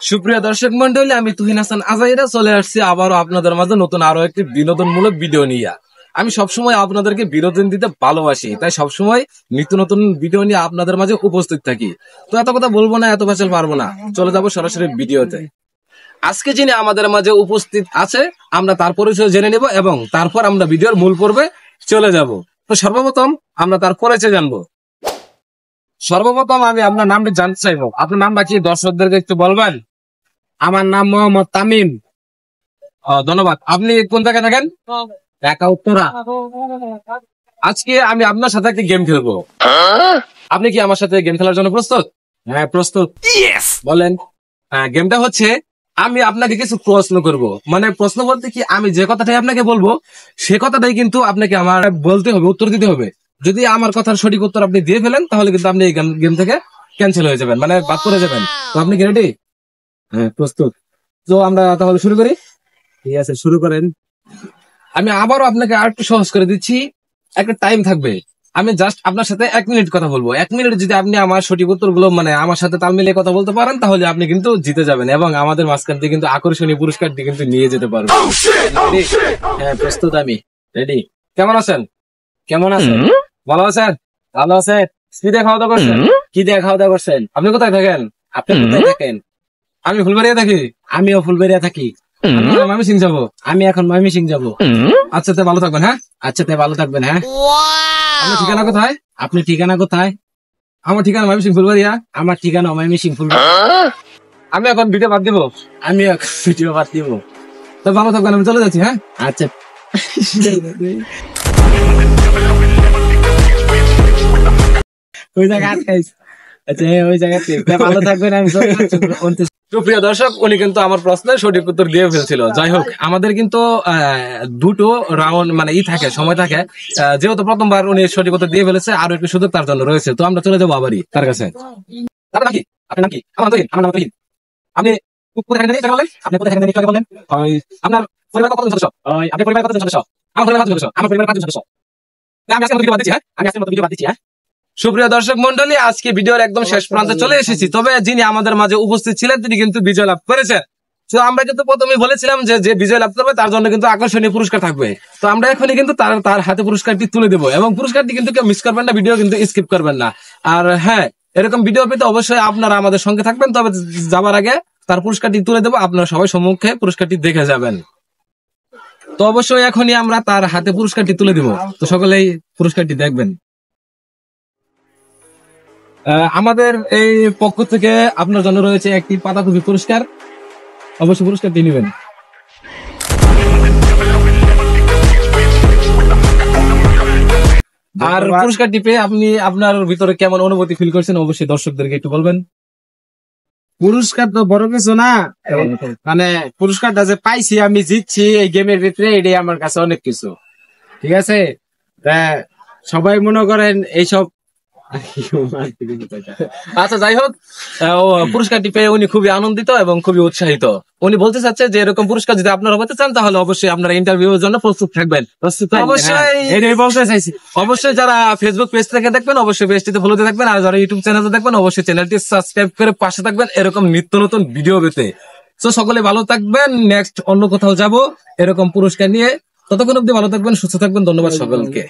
সুপ্রিয় দর্শক মন্ডলী, আমি তুহিন হাসান আজাইরা চলে আসছি আবারও আপনাদের মাঝে নতুন আরো একটি বিনোদনমূলক ভিডিও নিয়ে। আমি সবসময় আপনাদেরকে বিনোদন দিতে ভালোবাসি, তাই সবসময় নিত্য নতুন ভিডিও নিয়ে আপনাদের মাঝে উপস্থিত থাকি। তো এত কথা বলবো না, এত ভেজাল পারবো না, চলে যাবো সরাসরি ভিডিওতে। আজকে যিনি আমাদের মাঝে উপস্থিত আছে আমরা তার পরিচয় জেনে নেব এবং তারপর আমরা ভিডিওর মূল পর্বে চলে যাব। তো সর্বপ্রথম আমরা তার পরিচয় জানবো। সর্বপ্রথম আমি আপনার নামটি জানতে চাইবো, আপনার নাম বাকি দর্শকদেরকে একটু বলবেন। আমার নাম মোহাম্মদ তামিম। ধন্যবাদ। আপনি কোন জায়গায় থাকেন? ঢাকা উত্তরা। আজকে আমি আপনার সাথে একটি গেম খেলবো, আপনি কি আমার সাথে গেম খেলার জন্য প্রস্তুত? হ্যাঁ, প্রস্তুত। বলেন। গেমটা হচ্ছে আমি আপনাকে কিছু প্রশ্ন করব, মানে প্রশ্ন বলতে কি আমি যে কথাটাই আপনাকে বলবো সে কথাটাই কিন্তু আপনাকে আমার বলতে হবে, উত্তর দিতে হবে। যদি আমার কথার সঠিক উত্তর আপনি দিয়ে ফেলেন তাহলে কিন্তু আপনি এই গেম থেকে ক্যান্সেল হয়ে যাবেন, মানে বাদ করে যাবেন। তো আপনি কি রেডি? হ্যাঁ, প্রস্তুত। তো আমরা তাহলে শুরু করি। ঠিক আছে, শুরু করেন। আমি আবারও আপনাকে আর একটু সহজ করে দিচ্ছি, একটা টাইম থাকবে। আমি জাস্ট আপনার সাথে 1 মিনিট কথা বলবো। 1 মিনিট যদি আপনি আমার সঠিক উত্তরগুলো মানে আমার সাথে তাল মিলিয়ে কথা বলতে পারেন তাহলে আপনি কিন্তু জিতে যাবেন এবং আমাদের মাঝখান থেকে কিন্তু আকর্ষণীয় পুরস্কারটি কিন্তু নিয়ে যেতে পারবেন। হ্যাঁ, প্রস্তুত আমি। রেডি? কেমন আছেন? কেমন আছেন? ভালো আছেন? ভালো আছেন? কি দিয়ে খাওয়া দাওয়া করছেন? কি দিয়ে খাওয়া দাওয়া করছেন? আপনি কোথায় থাকেন? আপনি কোথায় থাকেন? আমি ফুলবাড়িয়া থাকি। আমিও ফুলবাড়িয়া থাকি। আমি সিং যাবো। আমি এখন ময়মনসিং যাবো। আচ্ছা, তো ভালো থাকবেন। হ্যাঁ, আচ্ছা, তাই ভালো থাকবেন। হ্যাঁ, আপনার ঠিকানা কোথায়? আপনি ঠিকানা কোথায়? আমার ঠিকানা ময়মনসিং ফুলবাড়িয়া। আমার ঠিকানা ময়মনসিং ফুলবাড়িয়া। আমি এখন ভিডিও বাদ দিব। আমি এখন ভিডিও বাদ দিব। তো ভালো থাকবেন, আমি চলে যাচ্ছি। হ্যাঁ, আচ্ছা। ওই জায়গা আটকাইস। আচ্ছা, ওই জায়গাতে ভালো থাকবেন। আমি সুপ্রিয় দর্শক, উনি কিন্তু আমার প্রশ্নের সঠিক উত্তর দিয়ে ফেলছিল। যাই হোক, আমাদের কিন্তু দুটো রাউন্ড মানে থাকে, সময় থাকে। যেহেতু প্রথমবার উনি সঠিক উত্তর দিয়ে ফেলেছে, আরো একটু সুযোগ তার জন্য রয়েছে। তো আমরা চলে যাবো আবারই তার কাছে। আপনার নাম কি? আপনার নাম কি? আমার নাম তুহিন। আপনি কোথায় থাকেন জানেন? আপনি কোথায় থাকেন জানেন? একটু বলেন। আপনার পরিবার কতজন সদস্য? আপনি পরিবার কতজন সদস্য? আমার পরিবার 5 জন সদস্য। আমার পরিবার 5 জন সদস্য। আমি আজকে ভিডিও বাদ দিচ্ছি। হ্যাঁ, আমি আজকে ভিডিও বাদ দিচ্ছি। হ্যাঁ, সুপ্রিয় দর্শক মন্ডলী, আজকে ভিডিওর একদম শেষ প্রান্তে চলে এসেছি। তবে যিনি আমাদের মাঝে উপস্থিত ছিলেন তিনি কিন্তু বিজয় লাভ করেছেন। তো আমরা কিন্তু প্রথমেই বলেছিলাম যে বিজয় লাভ করবে তার জন্য কিন্তু আকর্ষণীয় পুরস্কার থাকবে। তো আমরা এখনই কিন্তু তার হাতে পুরস্কারটি তুলে দেবো এবং পুরস্কারটি কিন্তু কেউ মিস করবেন না, ভিডিও কিন্তু স্কিপ করবেন না। আর হ্যাঁ, এরকম ভিডিও পেতে অবশ্যই আপনারা আমাদের সঙ্গে থাকবেন। তবে যাবার আগে তার পুরস্কারটি তুলে দেবো, আপনারা সবাই সম্মুখে পুরস্কারটি দেখে যাবেন। তো অবশ্যই এখনই আমরা তার হাতে পুরস্কারটি তুলে দিব। তো সকলেই পুরস্কারটি দেখবেন। আমাদের এই পক্ষ থেকে আপনার জন্য রয়েছে একটি পাতাকপি পুরস্কার, অবশ্যই পুরস্কারটি নেবেন। আর পুরস্কারটি পেয়ে আপনি আপনার ভিতরে কেমন অনুভূতি ফিল করছেন অবশ্যই দর্শকদেরকে একটু বলবেন। পুরস্কার তো বড় কিছু না, মানে পুরস্কারটা যে পাইছি, আমি জিতছি এই গেমের ভিতরে, এটাই আমার কাছে অনেক কিছু। ঠিক আছে, সবাই মনে করেন এইসব। আচ্ছা, যাই হোক, পুরস্কারটি পেয়ে উনি খুবই আনন্দিত এবং খুবই উৎসাহিত। উনি বলতে চাচ্ছে যে এরকম পুরস্কার যদি আপনারা পেতে চান তাহলে অবশ্যই আপনারা ইন্টারভিউর জন্য প্রস্তুত থাকবেন। অবশ্যই যারা ফেসবুক পেজ থেকে দেখবেন অবশ্যই পেজটিতে ফলোতে থাকবেন, আর যারা ইউটিউব চ্যানেলে দেখবেন অবশ্যই চ্যানেলটি সাবস্ক্রাইব করে পাশে থাকবেন এরকম নিত্য নতুন ভিডিও পেতে। তো সকলে ভালো থাকবেন, নেক্সট অন্য কোথাও যাব এরকম পুরস্কার নিয়ে। ততক্ষণ অব্দি ভালো থাকবেন, সুস্থ থাকবেন। ধন্যবাদ সকলকে।